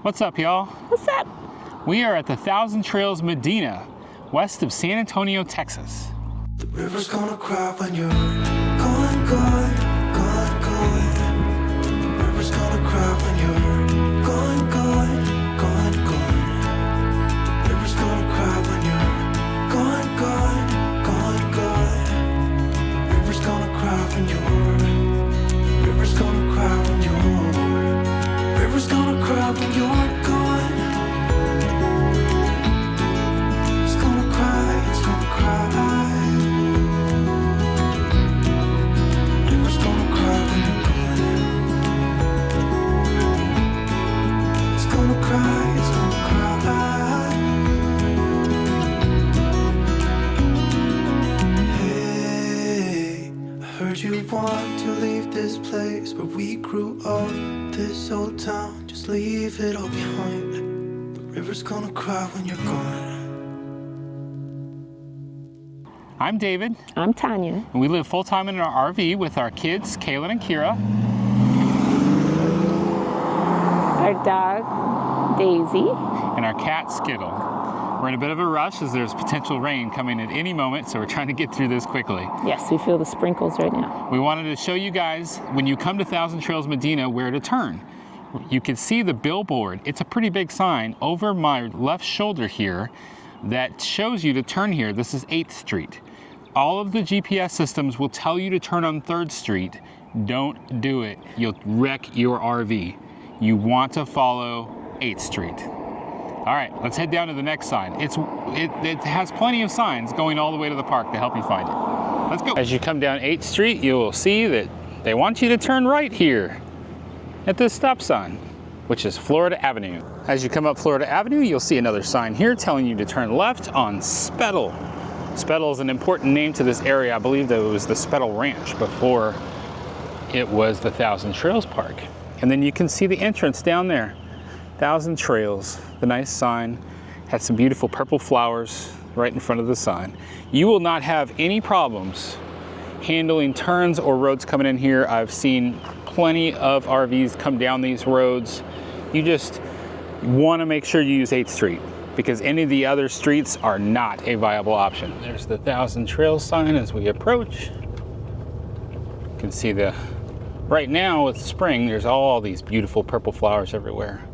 What's up, y'all? What's up? We are at the Trails Medina, west of San Antonio, Texas. The river's gonna cry when you're gone, gone, gone, gone. The river's gonna cry when you're gone, gone, gone, gone. The river's gonna cry when you're gone, gone, gone, gone. The river's gonna cry when you're. The river's gonna cry when you're. The river's gonna cry when you're gone. It's gonna cry, it's gonna cry. You want to leave this place where we grew up, this old town, just leave it all behind. The river's gonna cry when you're gone. I'm David. I'm Tanya. And we live full-time in our RV with our kids, Kaylin and Kira. Our dog, Daisy. And our cat, Skittle. We're in a bit of a rush as there's potential rain coming at any moment, so we're trying to get through this quickly. Yes, we feel the sprinkles right now. We wanted to show you guys, when you come to Trails Medina, where to turn. You can see the billboard. It's a pretty big sign over my left shoulder here that shows you to turn here. This is 8th Street. All of the GPS systems will tell you to turn on 3rd Street. Don't do it. You'll wreck your RV. You want to follow 8th Street. All right, let's head down to the next sign. It has plenty of signs going all the way to the park to help you find it. Let's go. As you come down 8th Street, you will see that they want you to turn right here at this stop sign, which is Florida Avenue. As you come up Florida Avenue, you'll see another sign here telling you to turn left on Spettle. Spettle is an important name to this area. I believe that it was the Spettle Ranch before it was the Thousand Trails Park. And then you can see the entrance down there. Thousand Trails, the nice sign, has some beautiful purple flowers right in front of the sign. You will not have any problems handling turns or roads coming in here. I've seen plenty of RVs come down these roads. You just want to make sure you use 8th Street because any of the other streets are not a viable option. There's the Thousand Trails sign as we approach. You can see right now with spring, there's all these beautiful purple flowers everywhere.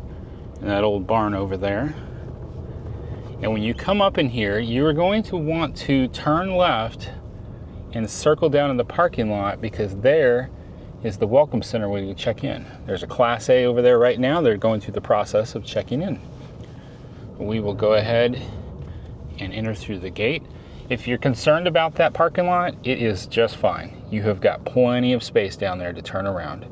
And that old barn over there. And when you come up in here, you are going to want to turn left and circle down in the parking lot because there is the Welcome Center where you check in. There's a Class A over there right now. They're going through the process of checking in. We will go ahead and enter through the gate. If you're concerned about that parking lot, it is just fine. You have got plenty of space down there to turn around.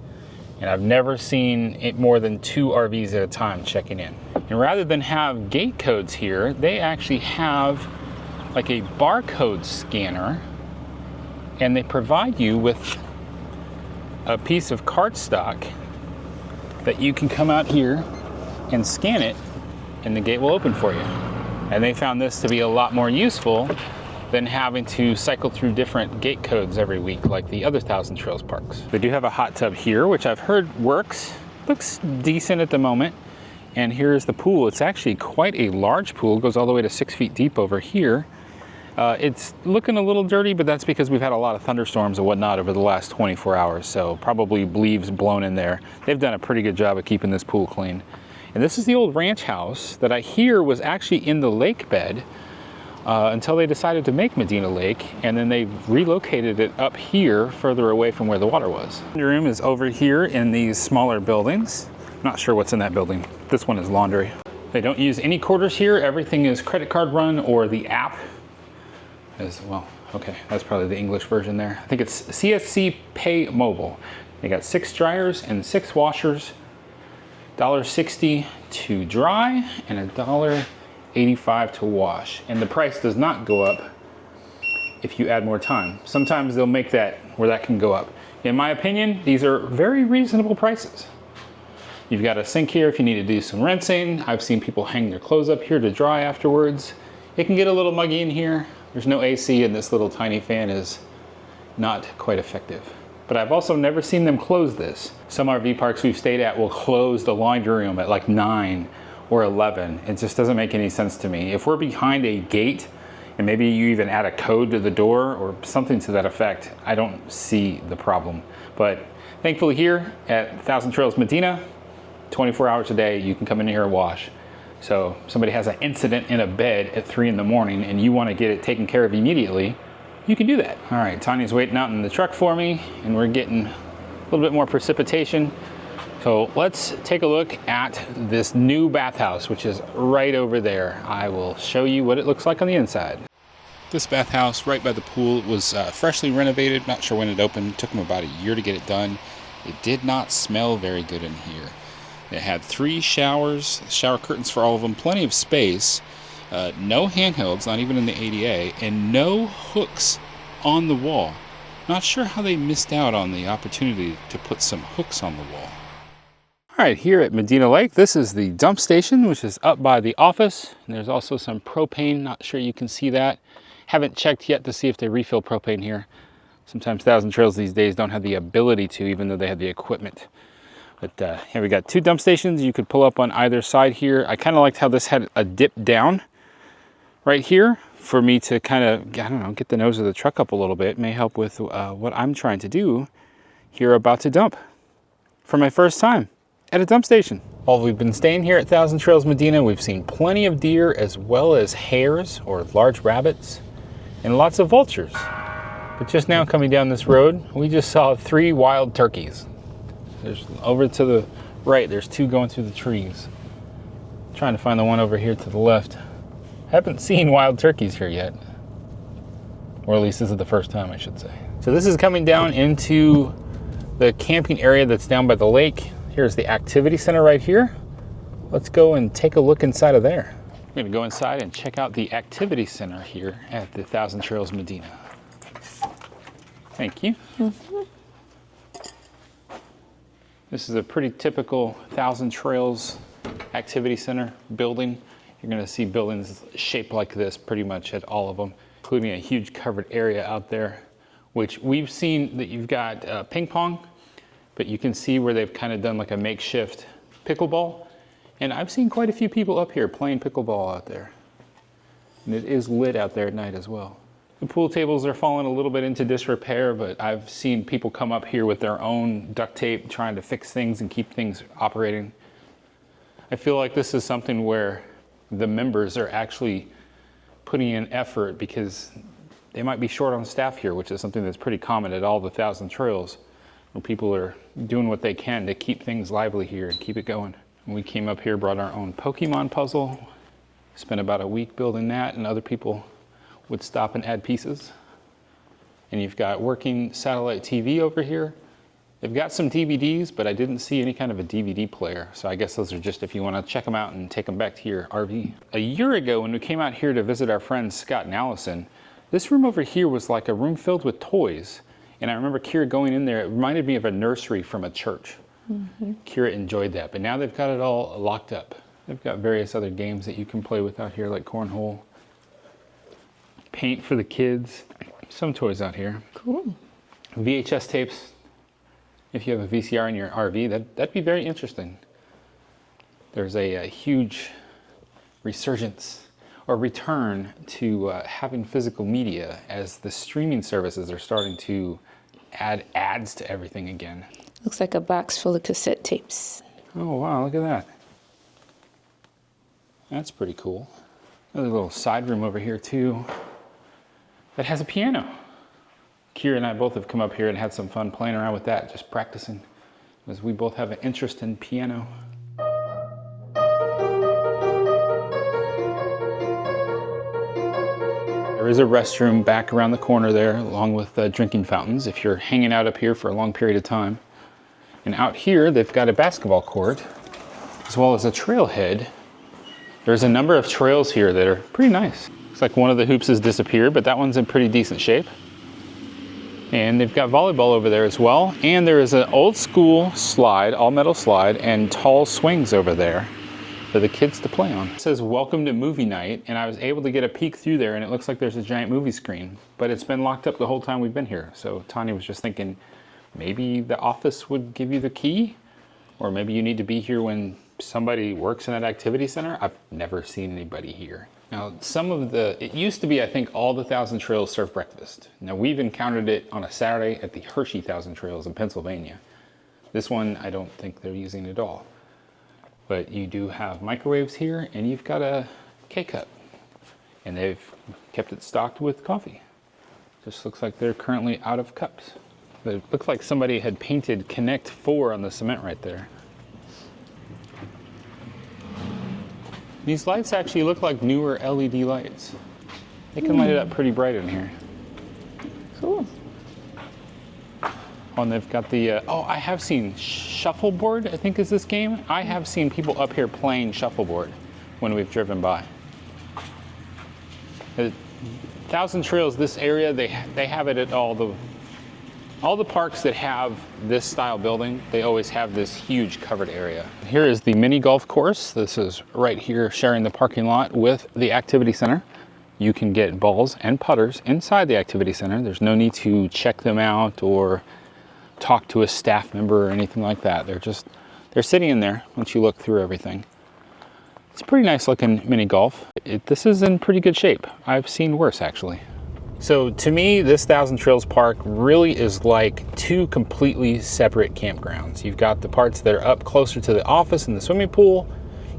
And I've never seen it more than 2 RVs at a time checking in. And rather than have gate codes here, they actually have like a barcode scanner, and they provide you with a piece of cardstock that you can come out here and scan it, and the gate will open for you. And they found this to be a lot more useful than having to cycle through different gate codes every week like the other Thousand Trails parks. They do have a hot tub here, which I've heard works. Looks decent at the moment. And here's the pool. It's actually quite a large pool. It goes all the way to 6 feet deep over here. It's looking a little dirty, but that's because we've had a lot of thunderstorms and whatnot over the last 24 hours. So probably leaves blown in there. They've done a pretty good job of keeping this pool clean. And this is the old ranch house that I hear was actually in the lake bed until they decided to make Medina Lake, and then they relocated it up here further away from where the water was. The room is over here in these smaller buildings. I'm not sure what's in that building. This one is laundry. They don't use any quarters here. Everything is credit card run or the app as well. Okay, that's probably the English version there. I think it's CSC Pay Mobile. They got 6 dryers and 6 washers, $1.60 to dry and $1.85 to wash. And the price does not go up if you add more time. Sometimes they'll make that where that can go up. In my opinion, these are very reasonable prices. You've got a sink here if you need to do some rinsing. I've seen people hang their clothes up here to dry afterwards. It can get a little muggy in here. There's no AC, and this little tiny fan is not quite effective. but I've also never seen them close this. Some RV parks we've stayed at will close the laundry room at like 9 or 11. It just doesn't make any sense to me. If we're behind a gate, and maybe you even add a code to the door or something to that effect, I don't see the problem. But thankfully here at 1000 Trails Medina, 24 hours a day, you can come in here and wash. So somebody has an incident in a bed at 3 in the morning and you want to get it taken care of immediately, you can do that. All right, Tanya's waiting out in the truck for me and we're getting a little bit more precipitation. So let's take a look at this new bathhouse, which is right over there. I will show you what it looks like on the inside. This bathhouse right by the pool was freshly renovated. Not sure when it opened. It took them about a year to get it done. It did not smell very good in here. It had 3 showers, shower curtains for all of them, plenty of space, no handhelds, not even in the ADA, and no hooks on the wall. Not sure how they missed out on the opportunity to put some hooks on the wall. All right, here at Medina Lake, this is the dump station, which is up by the office. And there's also some propane, not sure you can see that. Haven't checked yet to see if they refill propane here. Sometimes 1000 Trails these days don't have the ability to, even though they have the equipment. But here we got 2 dump stations you could pull up on either side here. I kind of liked how this had a dip down right here for me to kind of, I don't know, get the nose of the truck up a little bit. It may help with what I'm trying to do here about to dump for my first time at a dump station. While we've been staying here at 1000 Trails Medina, we've seen plenty of deer as well as hares or large rabbits and lots of vultures. But just now coming down this road, we just saw 3 wild turkeys. There's over to the right, there's 2 going through the trees. I'm trying to find the one over here to the left. Haven't seen wild turkeys here yet. Or at least this is the first time, I should say. So this is coming down into the camping area that's down by the lake. Here's the activity center right here. Let's go and take a look inside of there. We're gonna go inside and check out the activity center here at the 1000 Trails Medina. Thank you. This is a pretty typical 1000 Trails activity center building. You're gonna see buildings shaped like this pretty much at all of them, including a huge covered area out there, which we've seen that you've got ping pong, but you can see where they've kind of done like a makeshift pickleball. And I've seen quite a few people up here playing pickleball out there. And it is lit out there at night as well. The pool tables are falling a little bit into disrepair, but I've seen people come up here with their own duct tape trying to fix things and keep things operating. I feel like this is something where the members are actually putting in effort because they might be short on staff here, which is something that's pretty common at all the 1000 Trails, where people are doing what they can to keep things lively here and keep it going. We came up here, brought our own Pokemon puzzle, spent about a week building that, and other people would stop and add pieces. And you've got working satellite TV over here. They've got some DVDs, but I didn't see any kind of a DVD player. So I guess those are just if you want to check them out and take them back to your RV. A year ago, when we came out here to visit our friends Scott and Allison, this room over here was like a room filled with toys. And I remember Kira going in there, it reminded me of a nursery from a church. Kira enjoyed that, but now they've got it all locked up. They've got various other games that you can play with out here, like cornhole, paint for the kids, some toys out here. Cool. VHS tapes. If you have a VCR in your RV, that'd be very interesting. There's a huge resurgence or return to having physical media as the streaming services are starting to add ads to everything again. Looks like a box full of cassette tapes. Oh wow, look at that. That's pretty cool. Another little side room over here too that has a piano. Kira and I both have come up here and had some fun playing around with that, just practicing, because we both have an interest in piano. There is a restroom back around the corner there, along with drinking fountains if you're hanging out up here for a long period of time. And out here, they've got a basketball court, as well as a trailhead. There's a number of trails here that are pretty nice. Looks like one of the hoops has disappeared, but that one's in pretty decent shape. And they've got volleyball over there as well. And there is an old school slide, all metal slide, and tall swings over there for the kids to play on. It says welcome to movie night, and I was able to get a peek through there, and it looks like there's a giant movie screen, but it's been locked up the whole time we've been here. So Tanya was just thinking, maybe the office would give you the key, or maybe you need to be here when somebody works in that activity center. I've never seen anybody here. Now, it used to be, I think, all the Thousand Trails serve breakfast. Now, we've encountered it on a Saturday at the Hershey Thousand Trails in Pennsylvania. This one, I don't think they're using at all. But you do have microwaves here, and you've got a K-cup. And they've kept it stocked with coffee. Just looks like they're currently out of cups. It looks like somebody had painted Connect 4 on the cement right there. These lights actually look like newer LED lights. They can light it up pretty bright in here. Cool. Oh, and they've got the, I have seen shuffleboard, I think is this game. I have seen people up here playing shuffleboard when we've driven by. Thousand Trails, this area, they have it at all the parks that have this style building. They always have this huge covered area. Here is the mini golf course. This is right here sharing the parking lot with the activity center. You can get balls and putters inside the activity center. There's no need to check them out or talk to a staff member or anything like that. They're sitting in there once you look through everything. It's a pretty nice looking mini golf. This is in pretty good shape. I've seen worse actually. So to me, this Thousand Trails park really is like two completely separate campgrounds. You've got the parts that are up closer to the office and the swimming pool,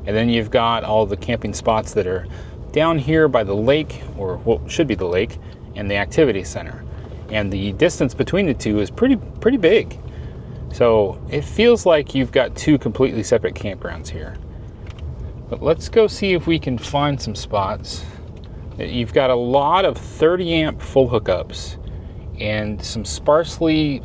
and then you've got all the camping spots that are down here by the lake, or what should be the lake, and the activity center. And the distance between the two is pretty big. So it feels like you've got two completely separate campgrounds here. But let's go see if we can find some spots. You've got a lot of 30 amp full hookups and some sparsely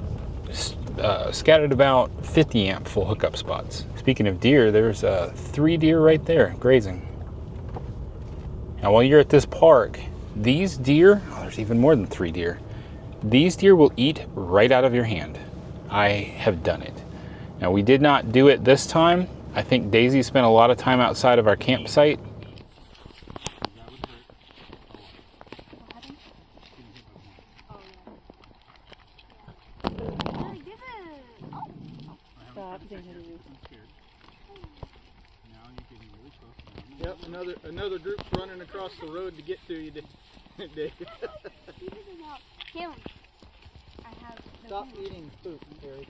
scattered about 50 amp full hookup spots. Speaking of deer, there's 3 deer right there grazing. Now while you're at this park, these deer, there's even more than 3 deer. These deer will eat right out of your hand. I have done it. Now we did not do it this time. I think Daisy spent a lot of time outside of our campsite. Yep, another group's running across the road to get to you, Dave. Kim, I have the Stop eating poop, Harry.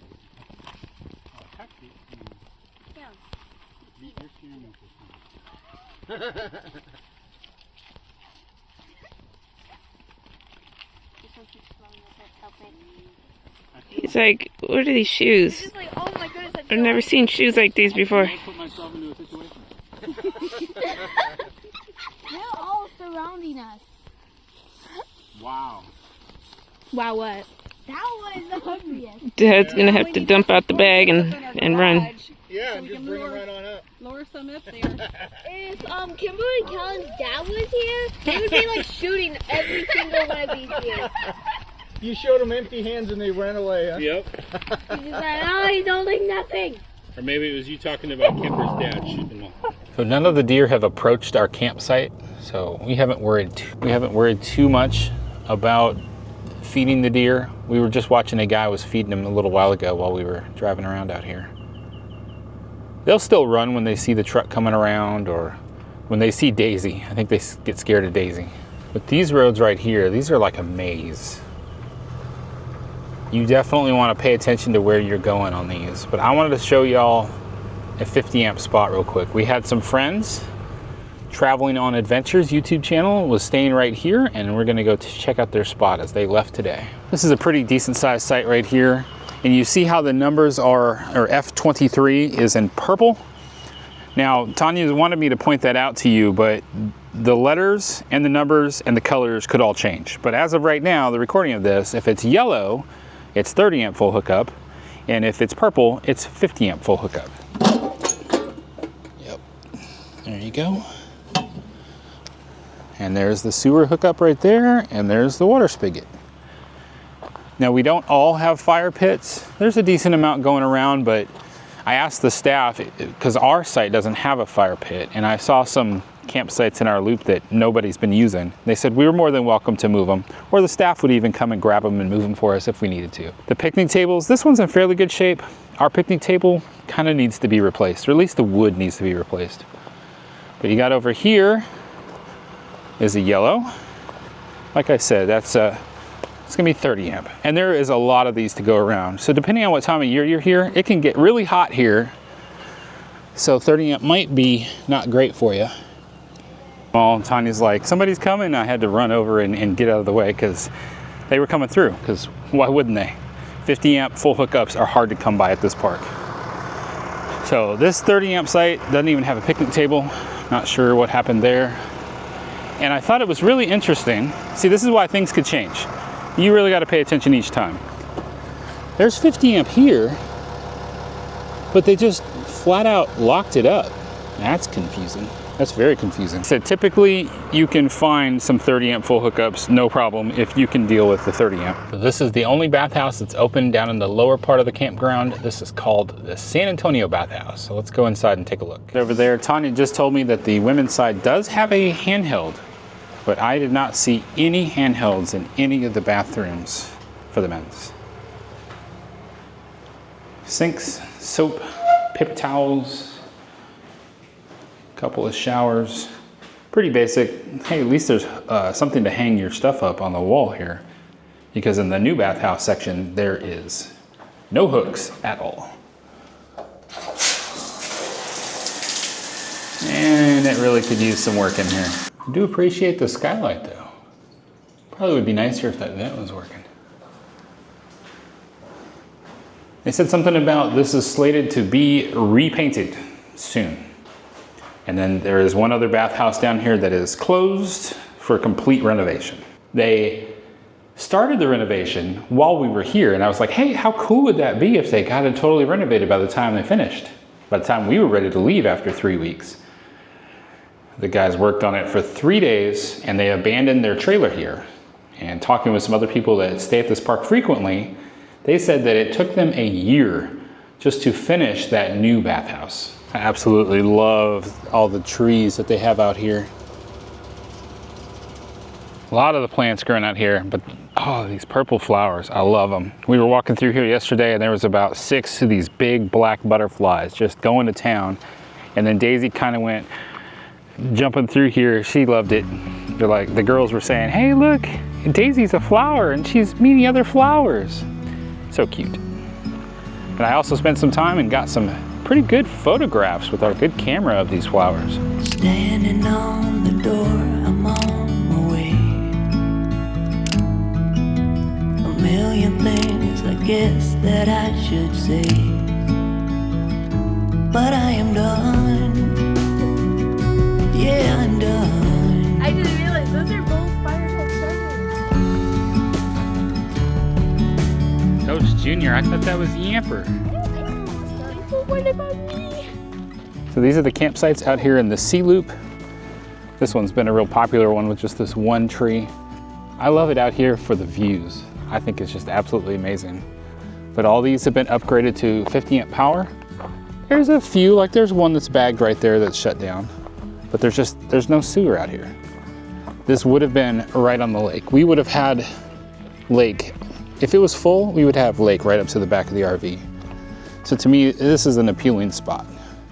Kim. He's like, what are these shoes? It's like, oh my goodness, I've never seen shoes like these before. Put myself into a situation. They're all surrounding us. Wow. Wow, what? That was the hungriest. Dad's gonna have to dump out the bag and run. Yeah, So and we just can bring them lure- right on up. Lower some up there. If Kimberly Callan's dad was here, he would be like shooting every single one of these deer. You showed them empty hands and they ran away, huh? Yep. He's just like, oh, he's holding nothing. Or maybe it was you talking about Kemper's dad shooting them. So none of the deer have approached our campsite, so we haven't worried too much about feeding the deer. We were just watching a guy was feeding them a little while ago while we were driving around out here. They'll still run when they see the truck coming around or when they see Daisy. I think they get scared of Daisy. But these roads right here, these are like a maze. You definitely want to pay attention to where you're going on these. But I wanted to show y'all a 50 amp spot real quick. We had some friends, Traveling on Adventures YouTube channel was staying right here, and we're gonna go check out their spot as they left today. This is a pretty decent sized site right here. And you see how the numbers are, or F23 is in purple. Now, Tanya wanted me to point that out to you, but the letters and the numbers and the colors could all change. But as of right now, the recording of this, if it's yellow, it's 30 amp full hookup. And if it's purple, it's 50 amp full hookup. Yep, there you go. And there's the sewer hookup right there, and there's the water spigot. Now, we don't all have fire pits. There's a decent amount going around, but I asked the staff, because our site doesn't have a fire pit, and I saw some campsites in our loop that nobody's been using. They said we were more than welcome to move them, or the staff would even come and grab them and move them for us if we needed to. The picnic tables, this one's in fairly good shape. Our picnic table kind of needs to be replaced, or at least the wood needs to be replaced. But you got over here is a yellow. Like I said, that's it's gonna be 30 amp. And there is a lot of these to go around. So depending on what time of year you're here, it can get really hot here. So 30 amp might be not great for you. Well, Tanya's like, somebody's coming. I had to run over and get out of the way because they were coming through, because why wouldn't they? 50 amp full hookups are hard to come by at this park. So this 30 amp site doesn't even have a picnic table. Not sure what happened there. And I thought it was really interesting. See, this is why things could change. You really got to pay attention each time. There's 50 amp here, but they just flat out locked it up. That's confusing. That's very confusing. So typically you can find some 30 amp full hookups, no problem, if you can deal with the 30 amp. So this is the only bathhouse that's open down in the lower part of the campground. This is called the San Antonio Bathhouse. So let's go inside and take a look. Over there, Tanya just told me that the women's side does have a handheld, but I did not see any handhelds in any of the bathrooms for the men's. Sinks, soap, paper towels, couple of showers, pretty basic. Hey, at least there's something to hang your stuff up on the wall here, because in the new bathhouse section there is no hooks at all. And it really could use some work in here. I do appreciate the skylight though. Probably would be nicer if that vent was working. They said something about this is slated to be repainted soon. And then there is one other bathhouse down here that is closed for complete renovation. They started the renovation while we were here, and I was like, hey, how cool would that be if they got it totally renovated by the time they finished? By the time we were ready to leave after 3 weeks. The guys worked on it for 3 days, and they abandoned their trailer here. And talking with some other people that stay at this park frequently, they said that it took them a year just to finish that new bathhouse. I absolutely love all the trees that they have out here. A lot of the plants growing out here, but oh, these purple flowers, I love them. We were walking through here yesterday and there was about 6 of these big black butterflies just going to town. And then Daisy kind of went jumping through here. She loved it. They're like, the girls were saying, hey, look, Daisy's a flower and she's meeting other flowers. So cute. And I also spent some time and got some pretty good photographs with our good camera of these flowers. Standing on the door, I'm on my way. A million things I guess that I should say, but I am done. Yeah, I'm done. I didn't realize those are both fireworks starters. Coach Junior, I thought that was the Yamper. What about me? So these are the campsites out here in the sea loop. This one's been a real popular one with just this one tree. I love it out here for the views. I think it's just absolutely amazing. But all these have been upgraded to 50 amp power. There's a few, like there's one that's bagged right there that's shut down. But there's no sewer out here. This would have been right on the lake. We would have had lake. If it was full, we would have lake right up to the back of the RV. So to me, this is an appealing spot,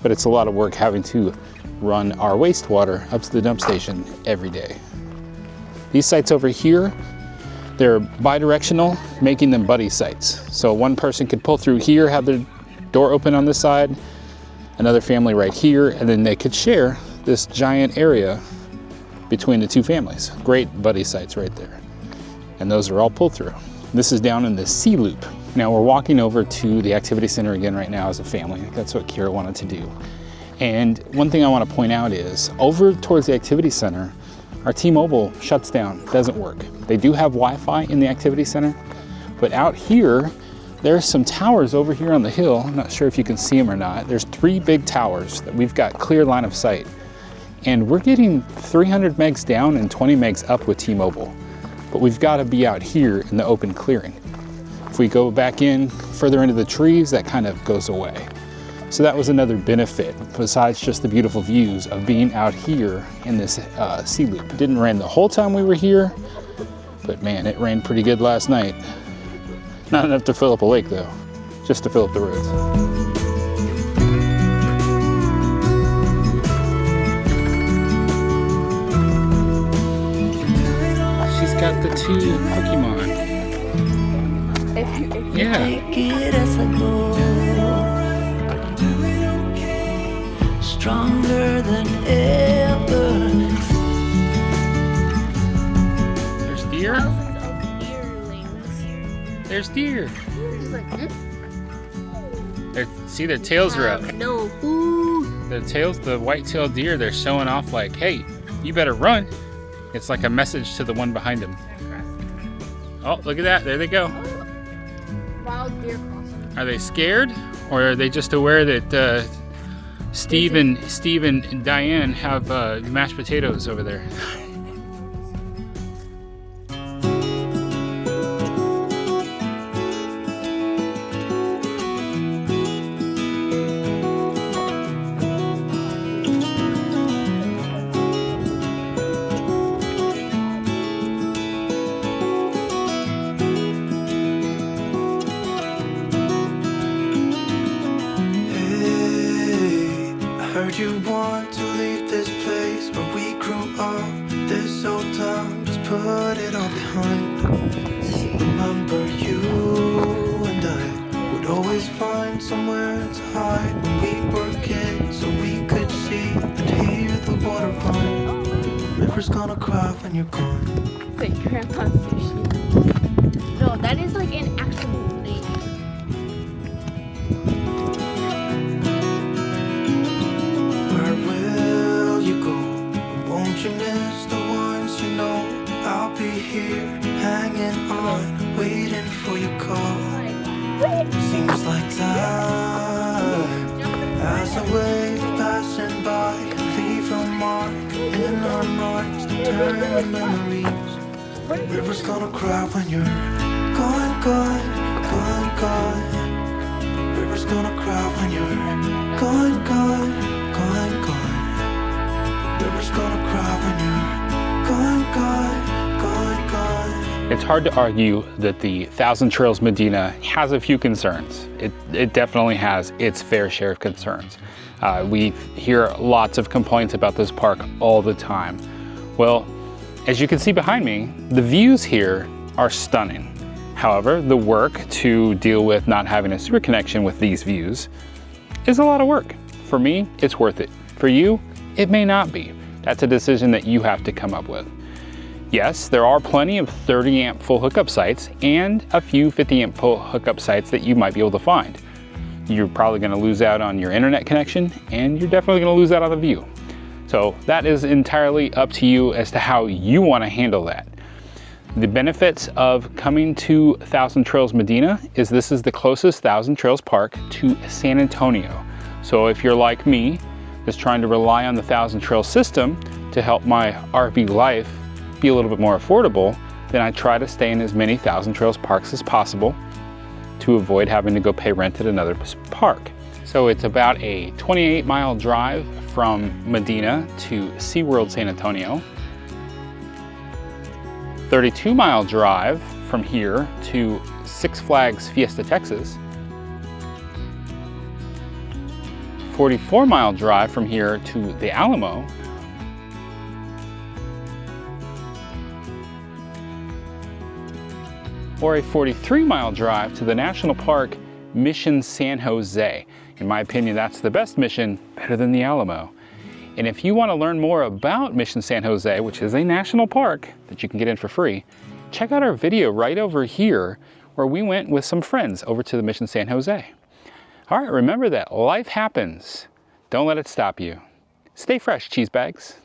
but it's a lot of work having to run our wastewater up to the dump station every day. These sites over here, they're bi-directional, making them buddy sites. So one person could pull through here, have their door open on this side, another family right here, and then they could share this giant area between the two families. Great buddy sites right there. And those are all pulled through. This is down in the sea loop. Now we're walking over to the activity center again right now as a family. That's what Kira wanted to do. And one thing I want to point out is over towards the activity center, our T-Mobile shuts down, doesn't work. They do have Wi-Fi in the activity center, but out here, there's some towers over here on the hill. I'm not sure if you can see them or not. There's 3 big towers that we've got clear line of sight. And we're getting 300 megs down and 20 megs up with T-Mobile. But we've got to be out here in the open clearing. If we go back in further into the trees, that kind of goes away. So that was another benefit, besides just the beautiful views of being out here in this sea loop. It didn't rain the whole time we were here, but man, it rained pretty good last night. Not enough to fill up a lake though, just to fill up the roads. She's got the 2 Pokemon. Yeah. Take it as I go. Stronger than ever. There's deer. There's deer. See, their tails are up. No food. Their tails, the white-tailed deer, they're showing off like, hey, you better run. It's like a message to the one behind them. Oh, look at that. There they go. Wild deer crossing. Are they scared, or are they just aware that Steve and Diane have mashed potatoes over there? Heard you want to leave this place where we grew up. This old town, just put it all behind. Remember you and I would always find somewhere to hide when we were kids, so we could see and hear the water run. River's gonna cry when you're gone. It's like Grandpa's sushi. No, that is like an actual name. You miss the ones you know. I'll be here, hanging on, waiting for your call. Seems like time as a wave passing by, leave a mark in our hearts to turn to memories. River's gonna cry when you're gone, gone, gone, gone. River's gonna cry when you're gone, gone, gone, gone. River's gonna cry when you're gone, gone, gone, gone. It's hard to argue that the Thousand Trails Medina has a few concerns. It definitely has its fair share of concerns. We hear lots of complaints about this park all the time. Well, as you can see behind me, the views here are stunning. However, the work to deal with not having a sewer connection with these views is a lot of work. For me, it's worth it. For you, it may not be. That's a decision that you have to come up with. Yes, there are plenty of 30 amp full hookup sites and a few 50 amp full hookup sites that you might be able to find. You're probably gonna lose out on your internet connection, and you're definitely gonna lose out on the view. So that is entirely up to you as to how you wanna handle that. The benefits of coming to Thousand Trails Medina is this is the closest Thousand Trails park to San Antonio. So if you're like me, just trying to rely on the Thousand Trails system to help my RV life be a little bit more affordable, then I try to stay in as many Thousand Trails parks as possible to avoid having to go pay rent at another park. So it's about a 28-mile drive from Medina to SeaWorld San Antonio, 32-mile drive from here to Six Flags Fiesta, Texas, 44-mile drive from here to the Alamo, or a 43-mile drive to the National Park Mission San Jose. In my opinion, that's the best mission, better than the Alamo. And if you want to learn more about Mission San Jose, which is a national park that you can get in for free, check out our video right over here where we went with some friends over to the Mission San Jose. All right, remember that life happens. Don't let it stop you. Stay fresh, cheese bags.